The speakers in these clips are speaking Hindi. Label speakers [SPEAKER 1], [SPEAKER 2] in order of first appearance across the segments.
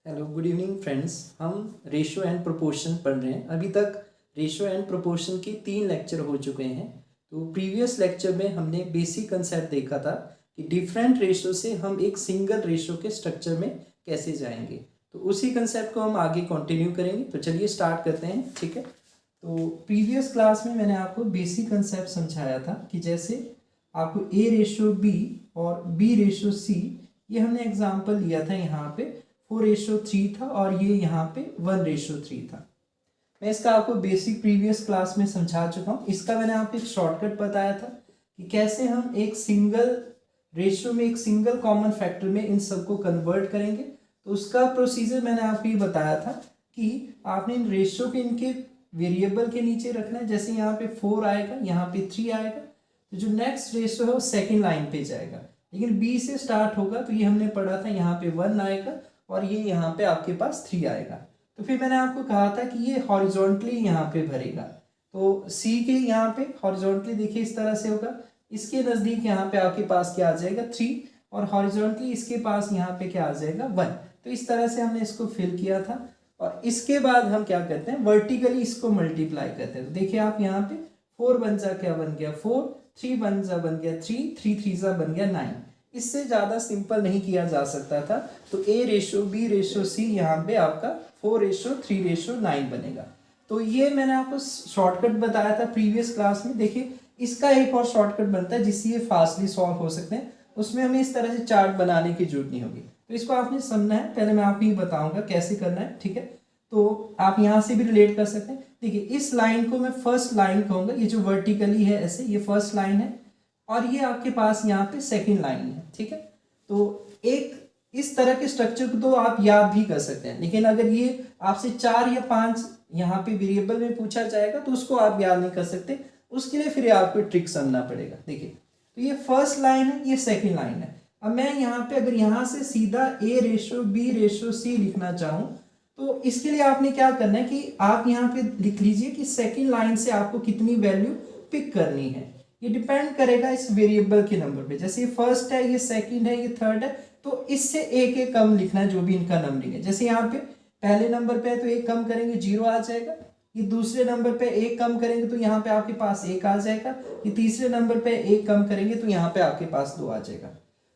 [SPEAKER 1] Hello good evening friends. हम रेशियो एंड प्रोपोर्शन पढ़ रहे हैं। अभी तक रेशियो एंड प्रोपोर्शन के 3 लेक्चर हो चुके हैं। तो प्रीवियस लेक्चर में हमने बेसिक कंसेप्ट देखा था कि डिफरेंट रेशियो से हम एक सिंगल रेशियो के स्ट्रक्चर में कैसे जाएंगे। तो उसी कंसेप्ट को हम आगे कंटिन्यू करेंगे। तो चलिए स्टार्ट करते हैं, ठीक है। तो प्रीवियस क्लास में मैंने आपको बेसिक कंसेप्ट समझाया था कि जैसे आपको ए रेशियो बी और बी रेशियो सी, ये हमने एग्जाम्पल लिया था यहाँ पे 4:3 था और ये यहाँ पे 1:3 था। मैं इसका आपको बेसिक प्रीवियस क्लास में समझा चुका हूँ। इसका मैंने आपको एक शॉर्टकट बताया था कि कैसे हम एक सिंगल रेशियो में एक सिंगल कॉमन फैक्टर में इन सबको कन्वर्ट करेंगे। तो उसका प्रोसीजर मैंने आपको ये बताया था कि आपने इन रेशियो के इनके वेरिएबल के नीचे रखना है। जैसे यहाँ पे 4 आएगा, यहाँ पे 3 आएगा, तो जो नेक्स्ट रेशियो है वो सेकेंड लाइन पे जाएगा। लेकिन बी से स्टार्ट होगा तो ये हमने पढ़ा था, यहाँ पे 1 आएगा और ये यहाँ पे आपके पास 3 आएगा। तो फिर मैंने आपको कहा था कि ये हॉरिजॉन्टली यहाँ पे भरेगा। तो सी के यहाँ पे हॉरिजॉन्टली देखिए इस तरह से होगा, इसके नज़दीक यहाँ पे आपके पास क्या आ जाएगा 3 और हॉरिजॉन्टली इसके पास यहाँ पे क्या आ जाएगा 1। तो इस तरह से हमने इसको फिल किया था और इसके बाद हम क्या करते हैं, वर्टिकली इसको मल्टीप्लाई करते हैं। तो देखिए आप यहाँ पे 4 बन जा क्या बन गया 4, 3 बन जा बन गया 3, 3 3 जा बन गया 9। इससे ज़्यादा सिंपल नहीं किया जा सकता था। तो ए रेशो बी रेशो सी यहाँ पे आपका 4:3:9 बनेगा। तो ये मैंने आपको शॉर्टकट बताया था प्रीवियस क्लास में। देखिए इसका एक और शॉर्टकट बनता है जिससे ये फास्टली सॉल्व हो सकते हैं। उसमें हमें इस तरह से चार्ट बनाने की जरूरत नहीं होगी। तो इसको आपने समझना है, पहले मैं आपको ये बताऊंगा कैसे करना है, ठीक है। तो आप यहाँ से भी रिलेट कर सकते हैं। देखिए इस लाइन को मैं फर्स्ट लाइन कहूँगा, ये जो वर्टिकली है ऐसे, ये फर्स्ट लाइन है और ये आपके पास यहाँ पे सेकंड लाइन है, ठीक है। तो एक इस तरह के स्ट्रक्चर को तो आप याद भी कर सकते हैं, लेकिन अगर ये आपसे 4 या 5 यहाँ पे वेरिएबल में पूछा जाएगा तो उसको आप याद नहीं कर सकते। उसके लिए फिर आपको ट्रिक समझना पड़ेगा। देखिए तो ये फर्स्ट लाइन है, ये सेकेंड लाइन है। अब मैं यहाँ पे अगर यहाँ से सीधा ए रेशो बी रेशो सी लिखना चाहूँ तो इसके लिए आपने क्या करना है कि आप यहाँ पे लिख लीजिए कि सेकेंड लाइन से आपको कितनी वैल्यू पिक करनी है। ये डिपेंड करेगा इस वेरिएबल के नंबर पे। जैसे ये फर्स्ट है, ये सेकंड है, ये थर्ड है, तो इससे एक एक कम लिखना है जो भी इनका नंबरिंग है। जैसे यहाँ पे पहले नंबर पे है तो एक कम करेंगे 0 आ जाएगा। ये दूसरे नंबर पे एक कम करेंगे तो यहाँ पे आपके पास 1 आ जाएगा। ये तीसरे नंबर पे एक कम करेंगे तो यहाँ पे आपके पास 2 आ जाएगा।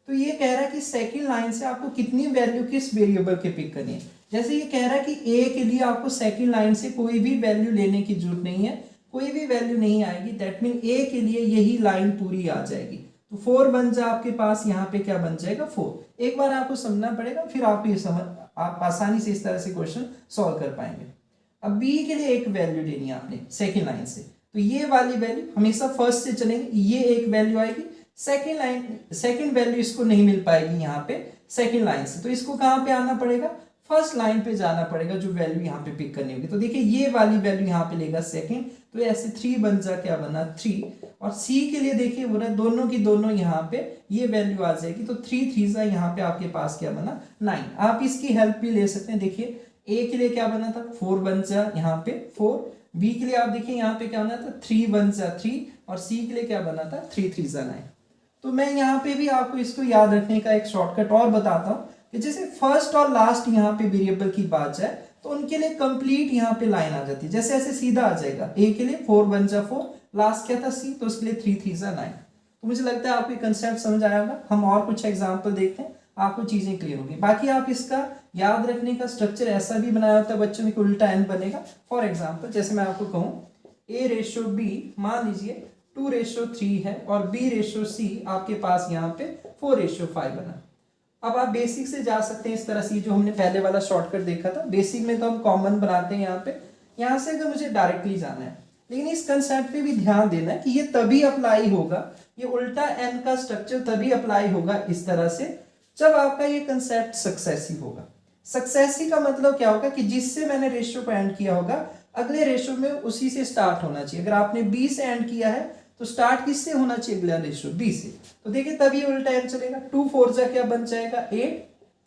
[SPEAKER 1] तो ये कह रहा है कि सेकेंड लाइन से आपको कितनी वैल्यू किस वेरिएबल के पिक करनी है। जैसे ये कह रहा है कि ए के लिए आपको सेकेंड लाइन से कोई भी वैल्यू लेने की जरूरत नहीं है, कोई भी वैल्यू नहीं आएगी। दैट मीन ए के लिए यही लाइन पूरी आ जाएगी। तो 4 बन जा आपके पास यहाँ पे क्या बन जाएगा 4। एक बार आपको समझना पड़ेगा, फिर आप ये समझ आप आसानी से इस तरह से क्वेश्चन सॉल्व कर पाएंगे। अब बी के लिए एक वैल्यू लेनी है आपने सेकेंड लाइन से, तो ये वाली वैल्यू हमेशा फर्स्ट से चलेंगे, ये एक वैल्यू आएगी। सेकेंड लाइन सेकेंड वैल्यू इसको नहीं मिल पाएगी यहाँ पे सेकेंड लाइन से, तो इसको कहाँ पे आना पड़ेगा, फर्स्ट लाइन पे जाना पड़ेगा जो वैल्यू यहाँ पे पिक करनी होगी। तो देखिए ये वाली वैल्यू यहाँ पे लेगा सेकंड, तो ऐसे 3 बन जा क्या बना 3। और सी के लिए देखिए बोला दोनों की दोनों यहाँ पे ये वैल्यू आ जाएगी, तो 3 3 जा यहाँ पे आपके पास क्या बना 9। आप इसकी हेल्प भी ले सकते हैं। देखिए ए के लिए क्या बना था 4 बन जा यहाँ पे 4। बी के लिए आप देखिए यहाँ पे क्या बना था 3 बन जा 3 और सी के लिए क्या बना था 3 3 जा 9। तो मैं यहाँ पे भी आपको इसको याद रखने का एक शॉर्टकट और बताता हूँ कि जैसे फर्स्ट और लास्ट यहाँ पे वेरिएबल की बात जाए तो उनके लिए कंप्लीट यहाँ पे लाइन आ जाती है। जैसे ऐसे सीधा आ जाएगा, ए के लिए 4 बन जा 4, लास्ट क्या था सी, तो उसके लिए 3 3 जा 9। तो मुझे लगता है आपको कंसेप्ट समझ आया होगा। हम और कुछ एग्जाम्पल देखते हैं, आपको चीजें क्लियर होगी। बाकी आप इसका याद रखने का स्ट्रक्चर ऐसा भी बनाया होता है बच्चों में कि उल्टा एन बनेगा। फॉर एग्जाम्पल जैसे मैं आपको कहूँ ए रेशो बी मान लीजिए 2:3 है और बी रेशो सी आपके पास यहाँ पे 4:5 बना। अब आप बेसिक से जा सकते हैं इस तरह से, जो हमने पहले वाला शॉर्टकट देखा था। बेसिक में तो हम कॉमन बनाते हैं यहाँ पे, यहाँ से अगर मुझे डायरेक्टली जाना है, लेकिन इस कंसेप्ट पे भी ध्यान देना है कि ये तभी अप्लाई होगा, ये उल्टा एन का स्ट्रक्चर तभी अप्लाई होगा इस तरह से जब आपका ये कंसेप्ट सक्सेसिव होगा। सक्सेसिव का मतलब क्या होगा कि जिससे मैंने रेशियो को एंड किया होगा अगले रेशियो में उसी से स्टार्ट होना चाहिए। अगर आपने बी से एंड किया है तो स्टार्ट किससे होना चाहिए, अगला रेशियो बी से। तो देखिए तभी उल्टा एन चलेगा। 2 4 जा क्या बन जाएगा 8।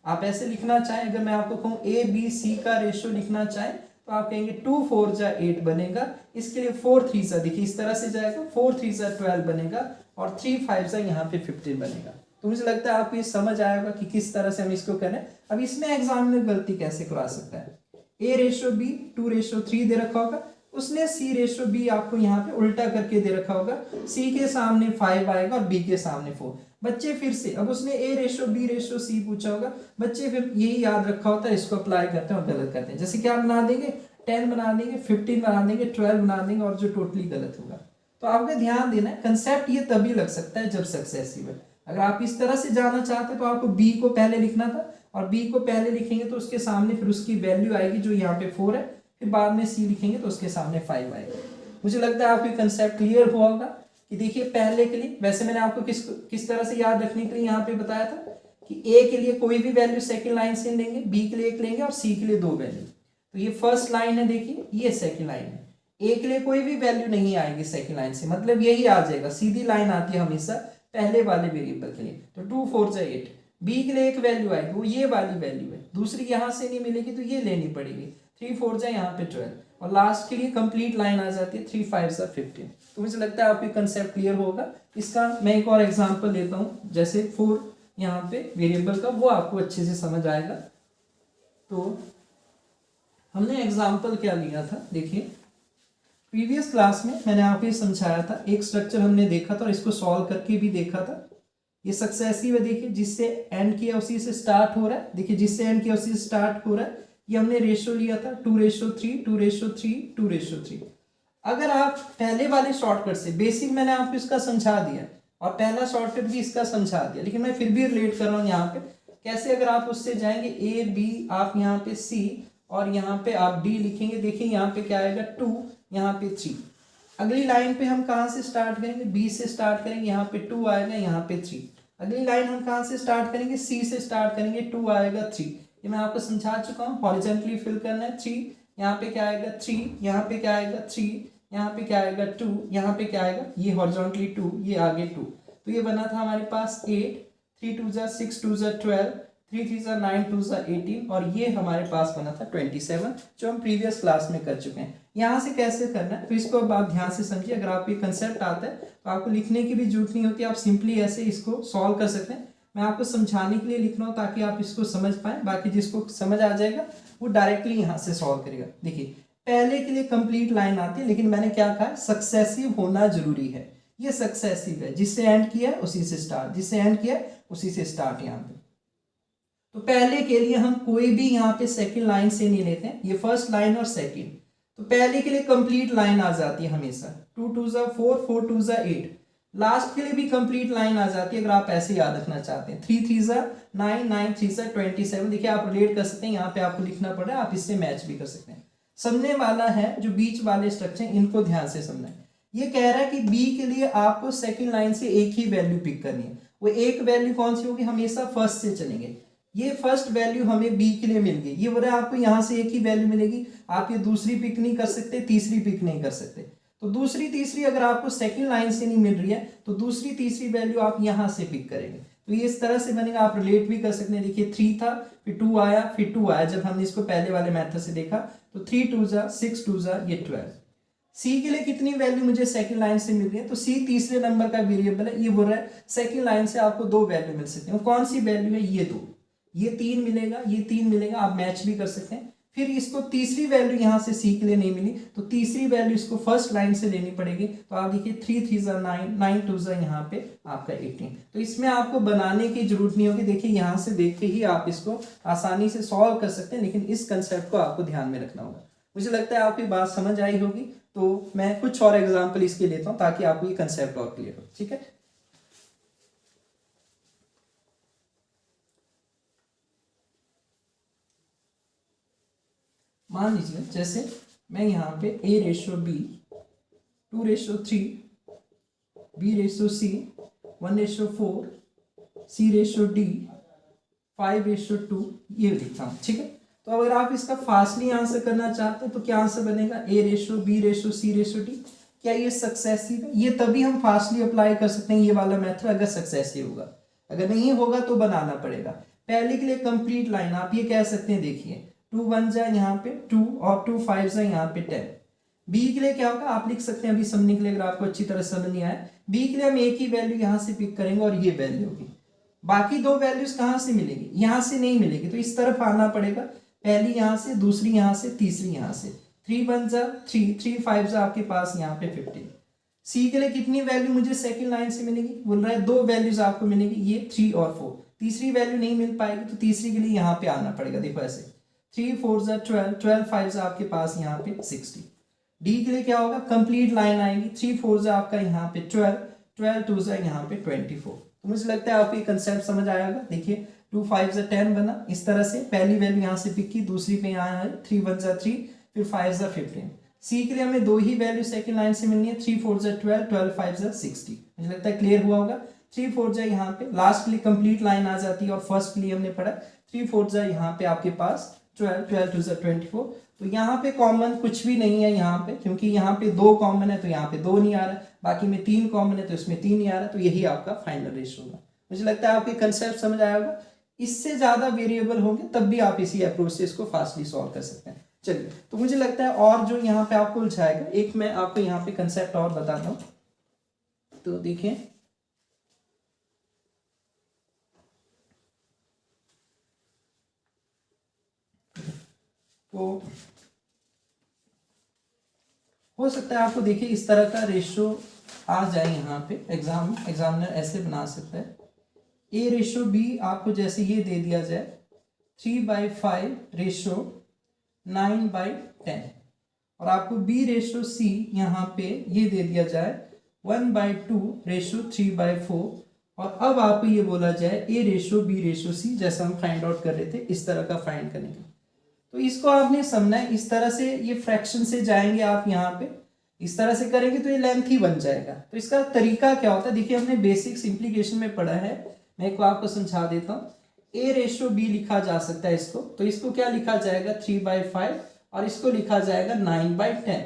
[SPEAKER 1] आप ऐसे लिखना चाहें, अगर मैं आपको कहूँ ए बी सी का रेशियो लिखना चाहें तो आप कहेंगे 2 4 जा 8 बनेगा। इसके लिए 4 3 जा देखिए इस तरह से जाएगा, 4 3 जा 12 बनेगा और 3 5 जा यहाँ पे 15 बनेगा। तो मुझे लगता है आपको ये समझ आएगा कि किस तरह से हम इसको करें। अब इसमें एग्जामिनर गलती कैसे करा सकता है, A/B 2/3 दे रखा होगा, उसने C/B आपको यहाँ पे उल्टा करके दे रखा होगा, C के सामने 5 आएगा और B के सामने 4। बच्चे फिर से, अब उसने A/B/C पूछा होगा, बच्चे फिर यही याद रखा होता है, इसको अप्लाई करते हैं और गलत करते हैं। जैसे क्या बना देंगे, 10 बना देंगे, 15 बना देंगे, 12 बना देंगे, और जो टोटली गलत होगा। तो आपको ध्यान देना है, कंसेप्ट ये तभी लग सकता है जब सक्सेसिव है। अगर आप इस तरह से जाना चाहते तो आपको B को पहले लिखना था, और B को पहले लिखेंगे तो उसके सामने फिर उसकी वैल्यू आएगी जो यहाँ पे 4 है, फिर बाद में C लिखेंगे तो उसके सामने 5 आएगा। मुझे लगता है आपको ये कंसेप्ट क्लियर हुआ होगा कि देखिए पहले के लिए, वैसे मैंने आपको किस तरह से याद रखने के लिए यहाँ पे बताया था कि A के लिए कोई भी वैल्यू सेकंड लाइन से लेंगे, B के लिए 1 लेंगे और C के लिए 2 वैल्यू। तो ये फर्स्ट लाइन है, देखिए ये सेकंड लाइन है। A के लिए कोई भी वैल्यू नहीं आएगी सेकंड लाइन से, मतलब यही आ जाएगा, सीधी लाइन आती है हमेशा पहले वाले वेरिएबल के लिए। तो 2 4 8, B के लिए एक वैल्यू आएगी, वो ये वाली वैल्यू है, दूसरी यहाँ से नहीं मिलेगी तो ये लेनी पड़ेगी। 3 4 यहाँ पे 12, और लास्ट के लिए कंप्लीट लाइन आ जाती है 3 5 15। तो मुझे लगता है आपको कंसेप्ट क्लियर होगा। इसका मैं एक और एग्जांपल लेता हूँ, जैसे 4 यहाँ पे वेरिएबल का, वो आपको अच्छे से समझ आएगा। तो हमने एग्जाम्पल क्या लिया था, देखिए प्रीवियस क्लास में मैंने आपको ये समझाया था, एक स्ट्रक्चर हमने देखा था और इसको सॉल्व करके भी देखा था। ये सक्सेसिव है, देखिए जिससे एंड किया उसी से स्टार्ट हो रहा है, देखिए जिससे एंड किया उसी से स्टार्ट हो रहा है। ये हमने रेशियो लिया था 2/3 2/3 2/3। अगर आप पहले वाले शॉर्टकट से, बेसिक मैंने आपको इसका समझा दिया और पहला शॉर्टकट भी इसका समझा दिया, लेकिन मैं फिर भी रिलेट कर रहा हूँ यहाँ पे कैसे। अगर आप उससे जाएंगे A B, आप यहाँ पे C और यहाँ पे आप D लिखेंगे, देखिए यहाँ पे क्या आएगा 2, यहाँ पे 3। अगली लाइन पे हम कहाँ से स्टार्ट करेंगे, B से स्टार्ट करेंगे, यहाँ पे 2 आएगा, यहाँ पे 3। अगली लाइन हम कहाँ से स्टार्ट करेंगे, C से स्टार्ट करेंगे, 2 आएगा 3। ये मैं आपको समझा चुका हूँ, हॉरिजॉन्टली फिल करना है। 3 यहाँ पे क्या आएगा 3, यहाँ पे क्या आएगा 3, यहाँ पे क्या आएगा 2, यहाँ पे क्या आएगा, ये हॉरिजॉन्टली 2, ये आगे 2। तो ये बना था हमारे पास 8, 3 2 6 2 12, 3 3 9 2 18, और ये हमारे पास बना था 27, जो हम प्रीवियस क्लास में कर चुके हैं। यहाँ से कैसे करना है तो इसको अब आप ध्यान से समझिए। अगर आपको ये कंसेप्ट आता है तो आपको लिखने की भी जरूरत नहीं होती, आप सिंपली ऐसे इसको सॉल्व कर सकते हैं। मैं आपको समझाने के लिए लिख रहा हूँ ताकि आप इसको समझ पाए, बाकी जिसको समझ आ जाएगा वो डायरेक्टली यहाँ से सॉल्व करेगा। देखिए पहले के लिए कंप्लीट लाइन आती है, लेकिन मैंने क्या कहा, सक्सेसिव होना जरूरी है। ये सक्सेसिव है, जिससे एंड किया उसी से स्टार्ट, जिससे एंड किया उसी से स्टार्ट। यहाँ पे तो पहले के लिए हम कोई भी यहाँ पे सेकंड लाइन से नहीं लेते हैं, ये फर्स्ट लाइन और सेकंड। तो पहले के लिए कंप्लीट लाइन आ जाती है हमेशा, 2 2 4 4 2 8। लास्ट के लिए भी कंप्लीट लाइन आ जाती है अगर आप ऐसे याद रखना चाहते हैं। 3 3 9 9 3 27। देखिए आप रिलेट कर सकते हैं, यहाँ पे आपको लिखना पड़ रहा है, आप इससे मैच भी कर सकते हैं। समझने वाला है जो बीच वाले स्ट्रक्चर, इनको ध्यान से समझना है। ये कह रहा है कि बी के लिए आपको सेकंड लाइन से एक ही वैल्यू पिक करनी है। वो एक वैल्यू कौन सी होगी, हमेशा फर्स्ट से चलेंगे। ये फर्स्ट वैल्यू हमें बी के लिए मिल गई, ये बोल रहा है आपको यहाँ से एक ही वैल्यू मिलेगी, आप ये दूसरी पिक नहीं कर सकते, तीसरी पिक नहीं कर सकते। तो दूसरी तीसरी अगर आपको सेकंड लाइन से नहीं मिल रही है तो दूसरी तीसरी वैल्यू आप यहाँ से पिक करेंगे। तो ये इस तरह से बनेगा, आप रिलेट भी कर सकते हैं। देखिए 3 था, फिर 2 आया, फिर 2 आया। जब हमने इसको पहले वाले मेथड से देखा तो 3 2 6 2 ये 12। सी के लिए कितनी वैल्यू मुझे सेकंड लाइन से मिल रही है, तो सी तीसरे नंबर का वेरिएबल है। ये बोल रहा है सेकंड लाइन से आपको 2 वैल्यू मिल सकते हैं। कौन सी वैल्यू है, ये 2, ये 3 मिलेगा, ये 3 मिलेगा, आप मैच भी कर सकते हैं। फिर इसको तीसरी वैल्यू यहाँ से सी के लिए नहीं मिली तो तीसरी वैल्यू इसको फर्स्ट लाइन से लेनी पड़ेगी। तो आप देखिए 3 3 9 9 2 यहाँ पे आपका 18। तो इसमें आपको बनाने की जरूरत नहीं होगी, देखिए यहाँ से देख के ही आप इसको आसानी से सॉल्व कर सकते हैं, लेकिन इस कंसेप्ट को आपको ध्यान में रखना होगा। मुझे लगता है आपकी बात समझ आई होगी, तो मैं कुछ और एग्जाम्पल इसके लेता हूँ ताकि आपको ये कंसेप्ट और क्लियर हो। ठीक है, मान लीजिए जैसे मैं यहाँ पे A/B 2/3 B/C 1/4 C/D 5/2 ये लिखता हूँ। ठीक है, तो अगर आप इसका फास्टली आंसर करना चाहते हैं तो क्या आंसर बनेगा, A/B/C/D। क्या ये सक्सेसिव है, ये तभी हम फास्टली अप्लाई कर सकते हैं ये वाला मेथड अगर सक्सेसिव होगा, अगर नहीं होगा तो बनाना पड़ेगा। पहले के लिए कंप्लीट लाइन आप ये कह सकते हैं, देखिए 2 1 यहाँ पे 2 और 2 5 यहाँ पे 10। बी के लिए क्या होगा आप लिख सकते हैं अभी समझने के लिए, अगर आपको अच्छी तरह समझ नहीं आया। बी के लिए हम एक ही वैल्यू यहाँ से पिक करेंगे और ये वैल्यू होगी। बाकी दो वैल्यूज कहाँ से मिलेगी, यहाँ से नहीं मिलेगी, तो इस तरफ आना पड़ेगा, पहली यहाँ से, दूसरी यहाँ से, तीसरी यहाँ से। 3 1 जा 3, 3 5 जा आपके पास यहाँ पे 15। सी के लिए कितनी वैल्यू मुझे सेकंड लाइन से मिलेगी, बोल रहा है 2 वैल्यूज आपको मिलेगी, ये 3 और 4। तीसरी वैल्यू नहीं मिल पाएगी तो तीसरी के लिए यहाँ पे आना पड़ेगा, देखो ऐसे 3 4 जा 12, 12 5 जा आपके पास यहाँ पे 60। डी के लिए क्या होगा, कंप्लीट लाइन आएगी, 3 4 जा आपका यहाँ पे 12, 12 2 जा यहाँ पे 24। तो मुझे लगता है आपको ये कंसेप्ट समझ आया होगा। देखिए 2 5 जा 10 बना, इस तरह से पहली वैल्यू यहाँ से पिक की, दूसरी पे यहाँ है 3 1 जा 3, फिर 5 जा 15। सी के लिए हमें दो ही वैल्यू सेकंड लाइन से मिलनी है, 3 4 जा 12, 12 5 जा 60। मुझे लगता है क्लियर हुआ होगा। 3 4 जा यहाँ पे लास्ट के लिए कंप्लीट लाइन आ जाती है, और फर्स्ट के लिए हमने पढ़ा 3 4 जा यहाँ पे आपके पास 12, 12 2 जा 24। तो यहाँ पे कॉमन कुछ भी नहीं है यहाँ पे, क्योंकि यहाँ पे 2 कॉमन है तो यहाँ पे 2 नहीं आ रहा है, बाकी में 3 कॉमन है तो इसमें 3 नहीं आ रहा है, तो यही आपका फाइनल रेशियो होगा। मुझे लगता है आपको कंसेप्ट समझ आया होगा। इससे ज्यादा वेरिएबल होंगे तब भी आप इसी अप्रोच से इसको फास्टली सॉल्व कर सकते हैं। चलिए, तो मुझे लगता है और जो यहाँ पे आपको उलझाएगा, एक मैं आपको यहाँ पे कंसेप्ट और बताता हूँ। तो देखिए, तो हो सकता है आपको देखिए इस तरह का रेशियो आ जाए यहाँ पे, एग्जामिनर ऐसे बना सकता है, ए रेशियो बी आपको जैसे ये दे दिया जाए 3/5 रेशियो 9/10, और आपको बी रेशियो सी यहाँ पे ये दे दिया जाए 1/2 रेशियो 3/4, और अब आपको ये बोला जाए A ratio B ratio C, जैसा हम फाइंड आउट कर रहे थे इस तरह का फाइंड करने का। तो इसको आपने समझना है, इस तरह से ये फ्रैक्शन से जाएंगे आप यहाँ पे, इस तरह से करेंगे तो ये लेंथ ही बन जाएगा। तो इसका तरीका क्या होता है, देखिए हमने बेसिक सिंप्लीकेशन में पढ़ा है, मैं एक आपको समझा देता हूँ। ए रेशियो बी लिखा जा सकता है इसको, तो इसको क्या लिखा जाएगा 3/5, और इसको लिखा जाएगा 9/10।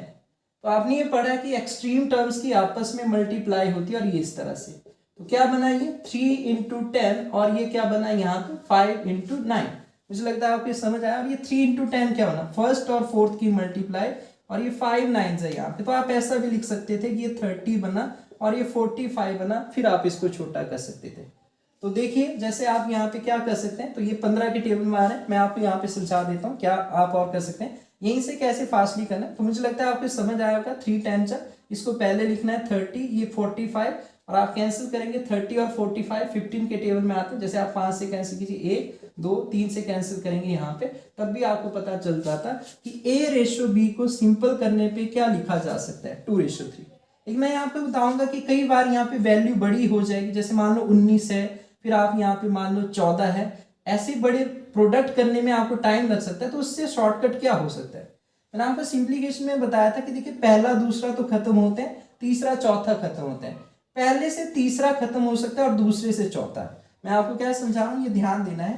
[SPEAKER 1] तो आपने ये पढ़ा कि एक्सट्रीम टर्म्स की आपस में मल्टीप्लाई होती है, और ये इस तरह से, तो क्या बना ये 3 × 10, और ये क्या बना यहाँ पे 5 × 9। मुझे लगता है आपको समझ आया। और ये 3 × 10 क्या बना, फर्स्ट और फोर्थ की मल्टीप्लाई, और ये 5 9 है यहाँ पे, तो आप ऐसा भी लिख सकते थे कि ये 30 बना और ये 45 बना, फिर आप इसको छोटा कर सकते थे। तो देखिए जैसे आप यहाँ पे क्या कर सकते हैं, तो ये 15 के टेबल में आ रहे हैं, मैं आपको यहाँ पे सुझाव देता हूँ क्या आप और कर सकते हैं, यहीं से कैसे फास्टली करना है। तो मुझे लगता है आपको समझ आया होगा। 3 10 इसको पहले लिखना है 30, ये 45, और आप कैंसिल करेंगे 30 और 45 15 के टेबल में आते हैं। जैसे आप 5 से कैंसिल कीजिए 1 2 3 से कैंसिल करेंगे यहाँ पे, तब भी आपको पता चल जाता कि ए रेशियो बी को सिंपल करने पे क्या लिखा जा सकता है 2:3। लेकिन मैं यहाँ पे बताऊंगा कि कई बार यहाँ पे वैल्यू बड़ी हो जाएगी, जैसे मान लो 19 है, फिर आप यहाँ पे मान लो 14 है, ऐसे बड़े प्रोडक्ट करने में आपको टाइम लग सकता है। तो उससे शॉर्टकट क्या हो सकता है, मैंने आपको सिंप्लीकेशन में बताया था कि देखिए पहला दूसरा तो खत्म होते हैं, तीसरा चौथा खत्म होता है, पहले से तीसरा खत्म हो सकता है और दूसरे से चौथा। मैं आपको क्या समझा रहा हूँ, ये ध्यान देना है,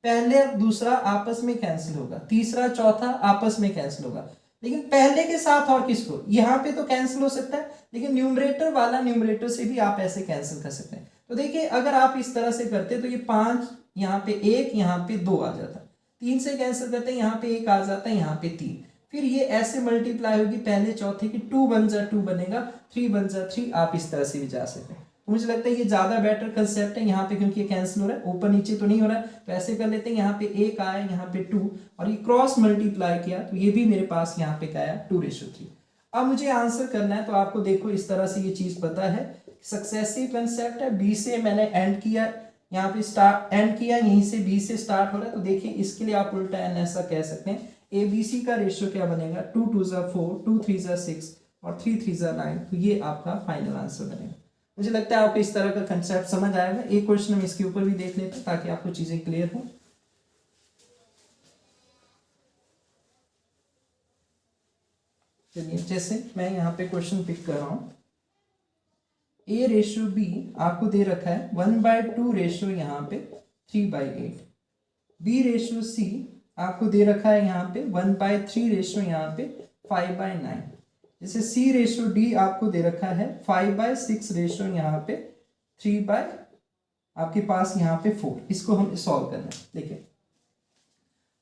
[SPEAKER 1] पहले दूसरा आपस में कैंसिल होगा, तीसरा चौथा आपस में कैंसिल होगा, लेकिन पहले के साथ और किसको, यहाँ पे तो कैंसिल हो सकता है, लेकिन न्यूमरेटर वाला न्यूमरेटर से भी आप ऐसे कैंसिल कर सकते हैं। तो देखिए अगर आप इस तरह से करते तो ये 5 यहाँ पे 1 यहाँ पे 2 आ जाता, 3 से कैंसिल करते हैं यहाँ पे 1 आ जाता है, यहाँ पे 3, फिर ये ऐसे मल्टीप्लाई होगी पहले चौथे की, 2 1 जा 2 बनेगा, 3 1 जा 3, आप इस तरह से भी जा सकते हैं। तो मुझे लगता है ये ज्यादा बेटर कंसेप्ट है यहाँ पे, क्योंकि ये कैंसिल हो रहा है, ऊपर नीचे तो नहीं हो रहा है, तो ऐसे कर लेते हैं, यहाँ पे 1 आया, यहाँ पे 2, और ये क्रॉस मल्टीप्लाई किया तो ये भी मेरे पास यहाँ पे क्या आया 2:3। अब मुझे आंसर करना है, तो आपको देखो इस तरह से ये चीज पता है, सक्सेसिव कंसेप्ट है, बी से मैंने एंड किया, यहाँ पे स्टार्ट एंड किया, यहीं से बी से स्टार्ट हो रहा है, तो देखिए इसके लिए आप उल्टा एन ऐसा कह सकते हैं, ए बी सी का रेशियो क्या बनेगा 2 2 जा 4, 2 3 जा 6, और 3 3 जा 9, तो ये आपका फाइनल आंसर बनेगा। मुझे लगता है आपको इस तरह का कंसेप्ट समझ आएगा। एक क्वेश्चन हम इसके ऊपर भी देख लेते हैं ताकि आपको चीजें क्लियर हो। चलिए, जैसे मैं यहाँ पे क्वेश्चन पिक कर रहा हूँ, ए रेशियो बी आपको दे रखा है 1/2 रेशियो यहाँ पे 3/8, बी रेशियो सी आपको दे रखा है यहाँ पे 1/3 रेशियो यहाँ पे 5/9, जैसे सी रेशियो डी आपको दे रखा है 5/6 रेशियो यहाँ पे 3 आपके पास यहाँ पे 4। इसको हम सॉल्व करना है। देखिए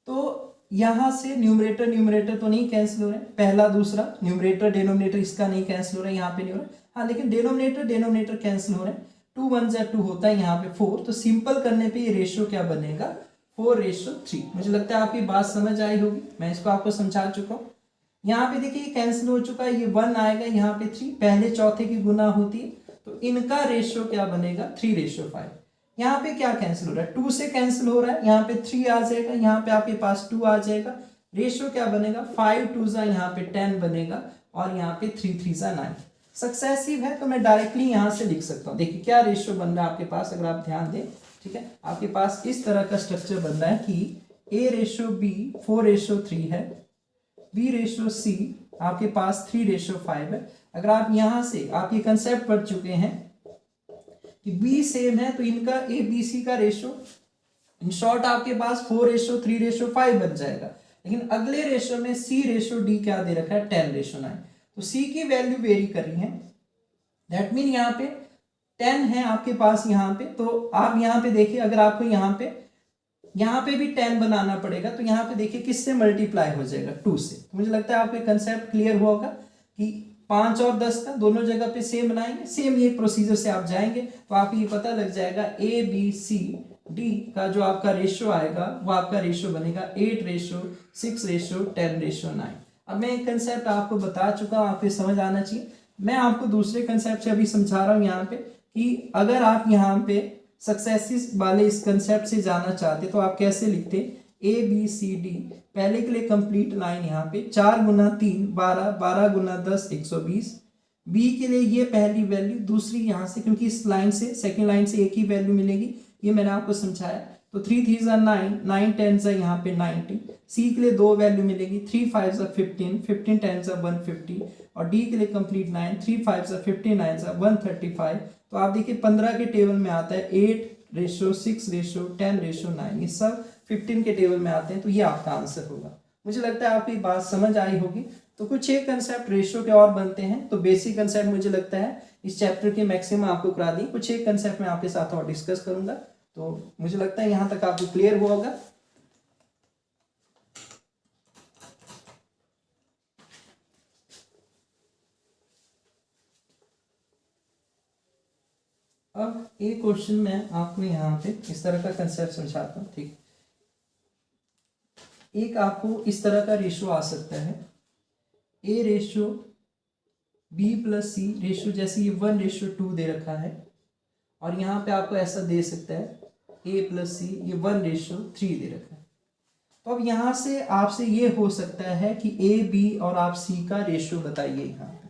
[SPEAKER 1] तो यहां से न्यूमरेटर तो नहीं कैंसिल हो रहे, पहला दूसरा न्यूमरेटर डिनोमिनेटर इसका नहीं कैंसिल हो रहा है, यहाँ पे नहीं हो रहा है, हाँ लेकिन डिनोमिनेटर कैंसिल हो रहे हैं। 2 1 2 होता है यहाँ पे 4, तो सिंपल करने पे ये रेशियो क्या बनेगा 4:3। मुझे लगता है आपकी बात समझ आई होगी, मैं इसको आपको समझा चुका हूँ। यहाँ पे देखिए कैंसिल हो चुका है, ये 1 आएगा, यहाँ पे 3 पहले चौथे की गुना होती है, तो इनका रेशियो क्या बनेगा 3:5। यहाँ पे क्या कैंसिल हो रहा है 2 से कैंसिल हो रहा है, यहाँ पे 3 आ जाएगा, यहाँ पे आपके पास 2 आ जाएगा, रेशियो क्या बनेगा 5 2 यहाँ पे 10 बनेगा और यहाँ पे 3 3 9। सक्सेसिव है तो मैं डायरेक्टली यहाँ से लिख सकता हूँ। देखिए क्या रेशियो बन रहा है आपके पास, अगर आप ध्यान दें, ठीक है, आपके पास इस तरह का स्ट्रक्चर बन रहा है कि A:B 4:3 है, B:C आपके पास 3:5 है। अगर आप यहां से आप ये कंसेप्ट पढ़ चुके हैं कि B सेम है तो इनका ABC का रेशियो इन शॉर्ट आपके पास 4:3:5 बन जाएगा। लेकिन अगले रेशियो में C:D क्या दे रखा है 10:9, तो C की वैल्यू वेरी कर रही है, दैट मीन यहाँ पे 10 है आपके पास यहाँ पे, तो आप यहाँ पे देखिए अगर आपको यहाँ पे भी 10 बनाना पड़ेगा तो यहाँ पे देखिए किससे मल्टीप्लाई हो जाएगा 2 से। तो मुझे लगता है आपको कंसेप्ट क्लियर हुआ होगा कि 5 और 10 का दोनों जगह पे सेम बनाएंगे, सेम ये प्रोसीजर से आप जाएंगे तो आपको ये पता लग जाएगा ABCD का जो आपका रेशियो आएगा वो आपका रेशियो बनेगा 8:6:10:9। अब मैं एक कंसेप्ट आपको बता चुका हूँ, आपको समझ आना चाहिए। मैं आपको दूसरे कंसेप्ट से अभी समझा रहा हूँ यहाँ पे कि अगर आप यहाँ पे सक्सेसिस वाले इस कंसेप्ट से जाना चाहते तो आप कैसे लिखते ABCD, पहले के लिए कंप्लीट लाइन यहाँ पे 4 × 3 12, 12 × 10 120, B के लिए ये पहली वैल्यू, दूसरी यहाँ से क्योंकि इस लाइन से सेकंड लाइन से एक ही वैल्यू मिलेगी, ये मैंने आपको समझाया। तो 3 3 9, 9 10 यहाँ पे 90, C के लिए 2 वैल्यू मिलेगी, 3 5 15, 15 10 150 और D के लिए कंप्लीट लाइन 3 5 15 9 135। तो आप देखिए 15 के टेबल में आता है 8:6:10:9, ये सब 15 के टेबल में आते हैं, तो ये आपका आंसर होगा। मुझे लगता है आपकी बात समझ आई होगी। तो कुछ एक कंसेप्ट रेशियो के और बनते हैं, तो बेसिक कंसेप्ट मुझे लगता है इस चैप्टर के मैक्सिमम आपको करा दी, कुछ एक कंसेप्ट मैं आपके साथ और डिस्कस करूंगा। तो मुझे लगता है यहां तक आपको क्लियर हुआ होगा। अब एक क्वेश्चन मैं आपको यहाँ पे इस तरह का कंसेप्ट समझाता हूँ, ठीक। एक आपको इस तरह का रेशियो आ सकता है A:B + C रेशियो, जैसे ये 1:2 दे रखा है, और यहाँ पे आपको ऐसा दे सकता है A + C, ये 1:3 दे रखा है। तो अब यहाँ से आपसे ये हो सकता है कि A, B और आप C का रेशियो बताइए यहाँ पे।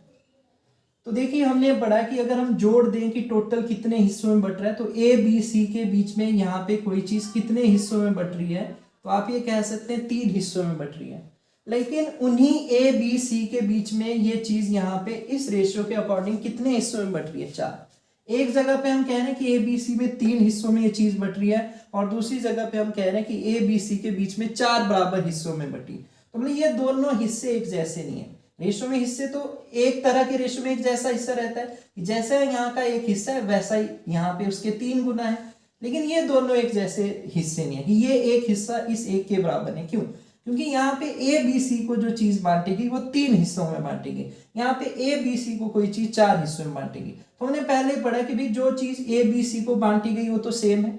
[SPEAKER 1] तो देखिए हमने पढ़ा कि अगर हम जोड़ दें कि टोटल कितने हिस्सों में बट रहा है, तो A, B, C के बीच में यहाँ पे कोई चीज कितने हिस्सों में बट रही है, तो आप ये कह सकते हैं 3 हिस्सों में बट रही है। लेकिन उन्हीं A, B, C के बीच में ये चीज यहाँ पे इस रेशियो के अकॉर्डिंग कितने हिस्सों में बट रही है 4। एक जगह पे हम कह रहे हैं कि A, B, C में 3 हिस्सों में ये चीज बट रही है, और दूसरी जगह पे हम कह रहे हैं कि A, B, C के बीच में 4 बराबर हिस्सों में बटी। तो मतलब ये दोनों हिस्से एक जैसे नहीं है। रेशो में हिस्से तो एक तरह के रेशो में एक जैसा हिस्सा रहता है, जैसा यहाँ का एक हिस्सा है वैसा ही यहाँ पे उसके 3 गुना है, लेकिन ये दोनों एक जैसे हिस्से नहीं है कि ये एक हिस्सा इस एक के बराबर है। क्यों? क्योंकि यहाँ पे A, B, C को जो चीज बांटेगी वो 3 हिस्सों में बांटेगी, यहाँ पे A, B, C को कोई चीज 4 हिस्सों में बांटेगी। तो हमने पहले पढ़ा कि भाई जो चीज A, B, C को बांटी गई वो तो सेम है,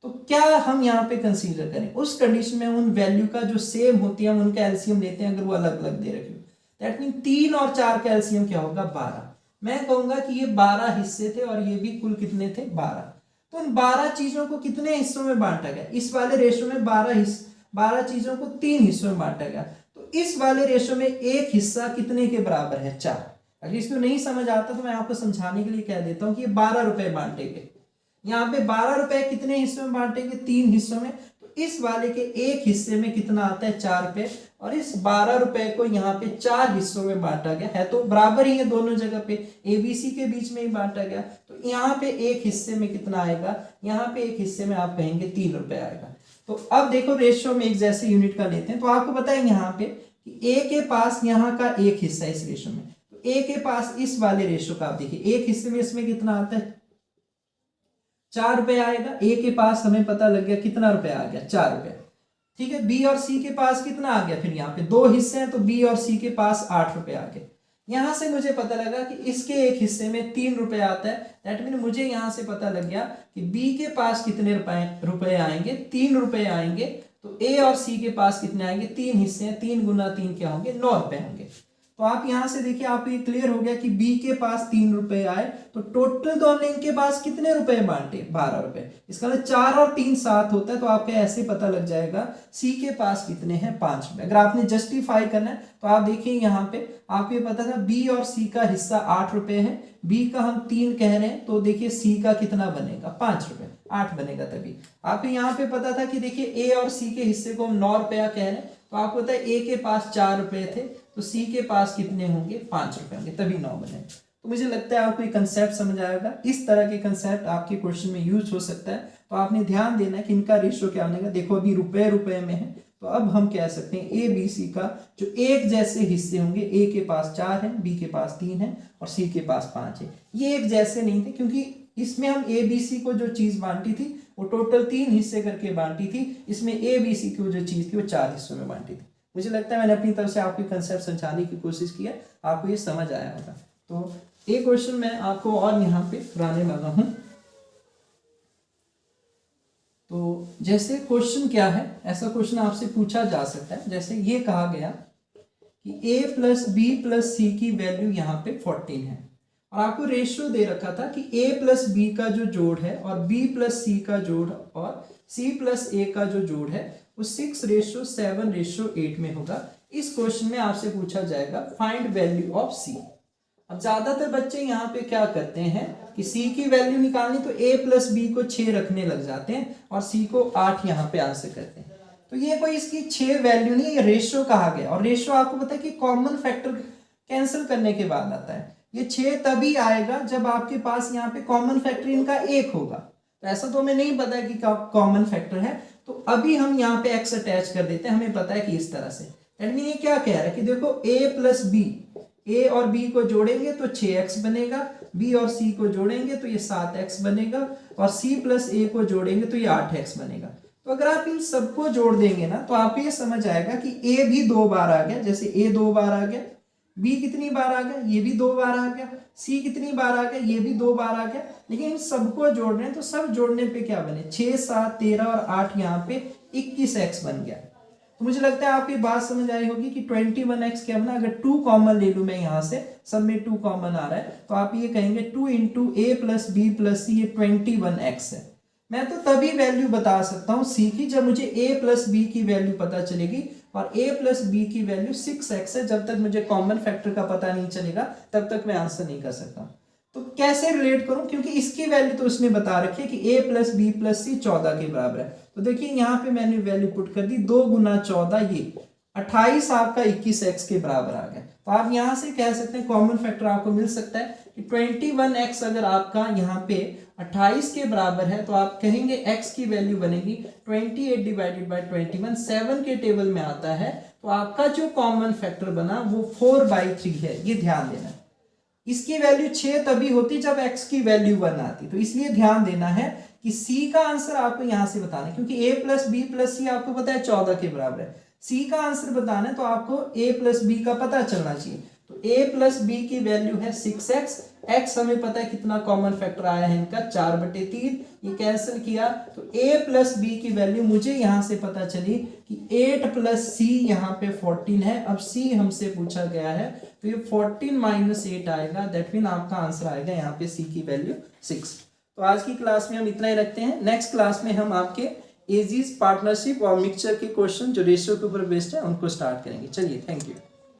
[SPEAKER 1] तो क्या हम यहाँ पे कंसीडर करें उस कंडीशन में उन वैल्यू का जो सेम होती है हम उनका एलसीएम लेते हैं, अगर वो अलग अलग दे रखे हो। दैट मीन 3 और 4 का एलसीएम क्या होगा 12। मैं कहूंगा कि ये 12 हिस्से थे और ये भी कुल कितने थे 12। तो इन 12 चीजों को कितने हिस्सों में बांटा गया, इस वाले रेशो में 12 चीजों को 3 हिस्सों में बांटा गया। तो इस वाले रेशो में एक हिस्सा कितने के बराबर है 4। अगर इसको नहीं समझ आता तो मैं आपको समझाने के लिए कह देता हूं कि ये 12 रुपए बांटे गए। यहाँ पे 12 रुपए कितने हिस्सों में बांटेंगे 3 हिस्सों में, तो इस वाले के एक हिस्से में कितना आता है 4 रुपए, और इस 12 रुपए को यहाँ पे 4 हिस्सों में बांटा गया है, तो बराबर ही है दोनों जगह पे, ABC के बीच में ही बांटा गया। तो यहाँ पे एक हिस्से में कितना आएगा, यहाँ पे एक हिस्से में आप कहेंगे 3 रुपए आएगा। तो अब देखो रेशियो में एक जैसे यूनिट का लेते हैं, तो आपको बताएं यहाँ पे कि A के पास यहाँ का एक हिस्सा इस रेशियो में, तो A के पास इस वाले रेशियो का आप देखिए एक हिस्से में इसमें कितना आता है 4 रुपए आएगा। A के पास हमें पता लग गया कितना रुपए आ गया 4 रुपए, ठीक है। B और C के पास कितना आ गया, फिर यहाँ पे 2 हिस्से हैं तो B और C के पास 8 रुपए आ गए। यहाँ से मुझे पता लगा कि इसके एक हिस्से में 3 रुपए आता है, दैट मीन मुझे यहाँ से पता लग गया कि बी के पास कितने रुपए आएंगे, 3 रुपए आएंगे। तो ए और सी के पास कितने आएंगे, 3 हिस्से हैं, 3 गुना 3 क्या होंगे, 9 रुपए होंगे। तो आप यहां से देखिए, आपको ये क्लियर हो गया कि बी के पास 3 रुपए आए, तो टोटल तो हमने इनके पास कितने रुपए बांटे, 12 रुपए। इसका मतलब 4 और 3 7 होता है, तो आपको ऐसे पता लग जाएगा सी के पास कितने हैं, 5 रुपए। अगर आपने जस्टिफाई करना है तो आप देखिए यहाँ पे आपको ये पता था बी और सी का हिस्सा 8 रुपए है, बी का हम 3 कह रहे हैं, तो देखिए सी का कितना बनेगा, 5 रुपए, 8 बनेगा। तभी आपको यहाँ पे पता था कि देखिए ए और सी के हिस्से को हम 9 रुपया कह रहे हैं, तो आपको पता है ए के पास 4 रुपए थे, तो सी के पास कितने होंगे, 5 रुपए होंगे, तभी 9 बने। तो मुझे लगता है आपको ये कंसेप्ट समझ आएगा। इस तरह के कंसेप्ट आपके क्वेश्चन में यूज हो सकता है, तो आपने ध्यान देना है कि इनका रेशियो क्या बनेगा। देखो अभी रुपए रुपए में है, तो अब हम कह सकते हैं ए बी सी का जो एक जैसे हिस्से होंगे, ए के पास 4 है, बी के पास 3 है और सी के पास 5 है। ये एक जैसे नहीं थे, क्योंकि इसमें हम ए बी सी को जो चीज बांटी थी वो टोटल 3 हिस्से करके बांटी थी, इसमें ए बी सी की जो चीज थी वो 4 हिस्सों में बांटी थी। मुझे लगता है मैंने अपनी तरफ से आपकी कंसेप्ट समझाने की कोशिश की है, आपको ये समझ आया होगा। तो एक क्वेश्चन मैं आपको और यहाँ पे कराने वाला हूँ। तो जैसे क्वेश्चन क्या है, ऐसा क्वेश्चन आपसे पूछा जा सकता है, जैसे ये कहा गया कि a प्लस बी प्लस सी की वैल्यू यहाँ पे 14 है, और आपको रेशियो दे रखा था कि a प्लस बी का जो जोड़ है और b प्लस सी का जोड़ और c प्लस a का जो जोड़ है वो 6:7:8 में होगा। इस क्वेश्चन में आपसे पूछा जाएगा फाइंड वैल्यू ऑफ c। अब ज्यादातर बच्चे यहाँ पे क्या करते हैं कि c की वैल्यू निकालनी तो a प्लस बी को 6 रखने लग जाते हैं और c को 8 यहाँ पे आंसर करते हैं। तो ये कोई इसकी 6 वैल्यू नहीं है, ये रेशियो कहा गया, और रेशियो आपको पता है कि कॉमन फैक्टर कैंसिल करने के बाद आता है। ये 6 तभी आएगा जब आपके पास यहाँ पे कॉमन फैक्टर इनका 1 होगा। तो ऐसा तो हमें नहीं पता है कि कॉमन फैक्टर है, तो अभी हम यहाँ पे x अटैच कर देते हैं, हमें पता है कि इस तरह से। दैट मीन ये क्या कह रहा है कि देखो a प्लस बी, a और b को जोड़ेंगे तो 6x बनेगा, b और c को जोड़ेंगे तो ये 7x बनेगा, और c प्लस a को जोड़ेंगे तो ये 8x बनेगा। तो अगर आप इन सबको जोड़ देंगे ना तो आपको ये समझ आएगा कि a भी 2 बार आ गया, जैसे a 2 बार आ गया, b कितनी बार आ गया, ये भी 2 बार आ गया, c कितनी बार आ गया, ये भी 2 बार आ गया। लेकिन इन सबको जोड़ रहे हैं तो सब जोड़ने पे क्या बने, 6 7 13 और 8 यहाँ पे 21x बन गया। तो मुझे लगता है आपकी बात समझ आई होगी कि 21x क्या बना। अगर 2 कॉमन ले लूं मैं यहाँ से, सब में 2 कॉमन आ रहा है, तो आप ये कहेंगे 2 into a plus b plus c, ये 21x है। मैं तो तभी वैल्यू बता सकता हूँ c की जब मुझे a प्लस बी की वैल्यू पता चलेगी, और a प्लस बी की वैल्यू 6x है। जब तक मुझे कॉमन फैक्टर का पता नहीं चलेगा तब तक मैं आंसर नहीं कर सकता। तो कैसे रिलेट करूं, क्योंकि इसकी वैल्यू तो उसने बता रखी है कि a प्लस बी प्लस सी 14 के बराबर है। तो देखिए यहाँ पे मैंने वैल्यू पुट कर दी, 2 गुना 14, ये 28 आपका 21x के बराबर आ गया। तो आप यहाँ से कह सकते हैं कॉमन फैक्टर आपको मिल सकता है कि 21x अगर आपका यहाँ पे 28 के बराबर है, तो आप कहेंगे x की वैल्यू बनेगी 28 डिवाइडेड बाई 21, 7 के टेबल में आता है। तो आपका जो कॉमन फैक्टर बना वो 4/3 है, ये ध्यान देना। इसकी वैल्यू 6 तभी होती जब x की वैल्यू 1 आती, तो इसलिए ध्यान देना है कि c का आंसर आपको यहां से बताना है, क्योंकि a प्लस बी प्लस सी आपको पता है 14 के बराबर है। c का आंसर बताना है तो आपको a प्लस बी का पता चलना चाहिए। तो a प्लस बी की वैल्यू है 6x, x हमें पता है कितना कॉमन फैक्टर आया है इनका 4/3, ये कैंसिल किया तो a प्लस बी की वैल्यू मुझे यहां से पता चली कि 8 प्लस c यहाँ पे 14 है। अब c हमसे पूछा गया है तो ये 14 माइनस 8 आएगा, दैट मीन आपका आंसर आएगा यहाँ पे c की वैल्यू 6। तो आज की क्लास में हम इतना ही रखते हैं। नेक्स्ट क्लास में हम आपके एजीज, पार्टनरशिप और मिक्सचर के क्वेश्चन जो रेशियो के ऊपर बेस्ड है उनको स्टार्ट करेंगे। चलिए, थैंक यू।